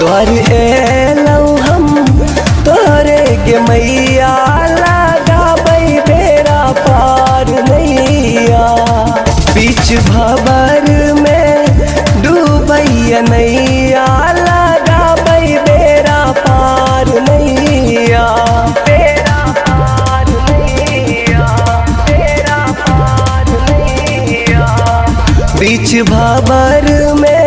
द्वार एलौ हम तोरे के मैया लगाबै बेरा पार नैया। बीच भंवर में डूबै नैया लगाबै बेरा पार नैया। बेरा पार नैया, बेरा पार नैया। बीच भंवर में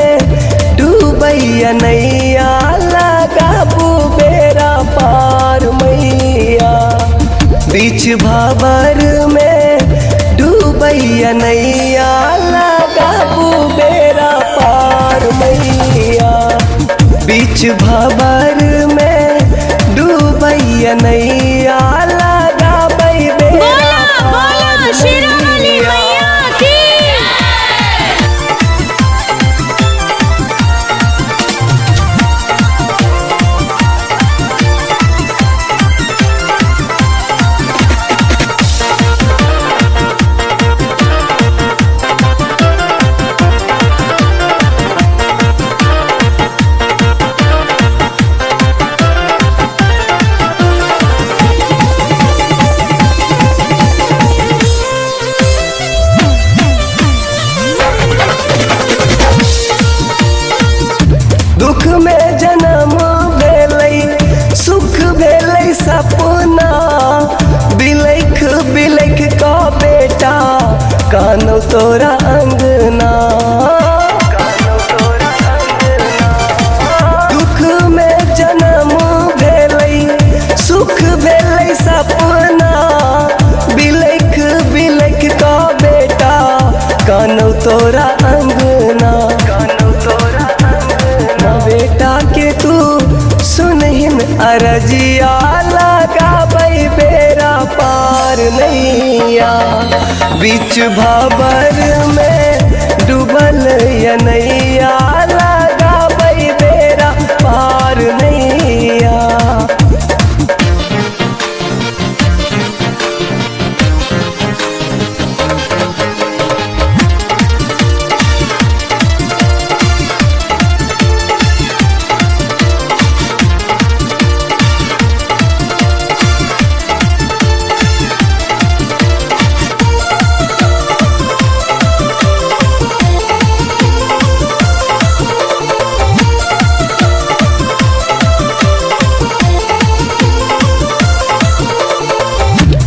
डूबै नैया लगाबू बेरा पार मैया। बीच भंवर में डूबै नैया लगाबू बेरा पार मैया। बीच भंवर में डूबै नैया लगाबै बेरा पार मैया। दुख में जन्म भेलै सुख भेलै सपना। बिलख बिलख का बेटा कानौ तोरा अंगना। दुख में जन्म भेलै सुख भेलै सपना। बिलख बिलख का बेटा कानौ तोरा अंगना। बेटा के तू सुनहिन अरजिया लगाबै बेरा पार नैया। बीच भंवर में डूबल नैया लगाबै बेरा पार नैया।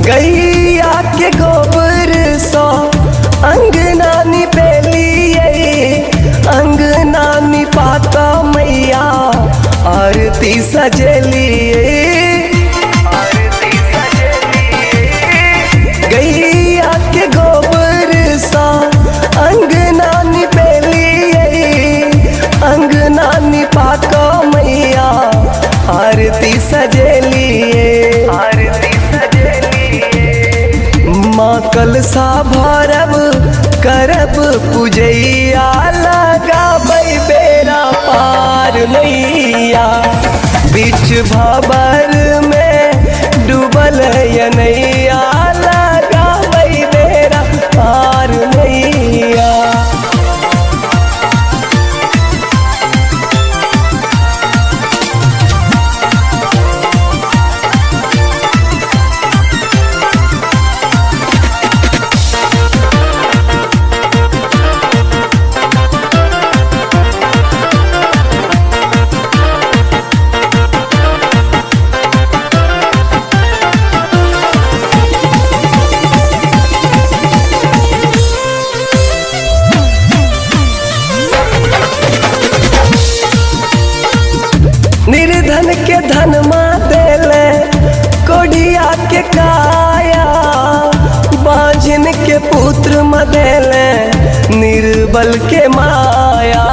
गैया के गोबर सो अंगना निपेलिए। अंगना निपाता मैया आरती सजलिए। गैया के गोबर सो अंगना निपेलिए। अंगना निपाता मैया आरती सजलिए। माँ कलसा भरब करब पूजैया लगाबै बेरा पार नैया। बीच भंवर में डूबल नैया लगाबै बेरा पार नैया। निर्धन के धन माँ देले कोढ़िया के काया। बांझिन के पुत्र माँ देले निर्बल के माया।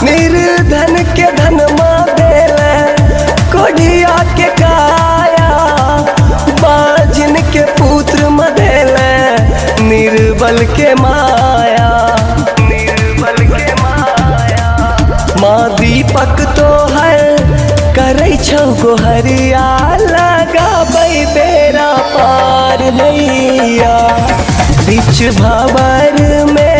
निर्धन के धन माँ देले कोढ़िया के काया। बांझिन के पुत्र माँ देले निर्बल के माया। माँ दीपक तो है करै छौ गोहरिया लगाबै बेरा पार नैया। बीच भंवर में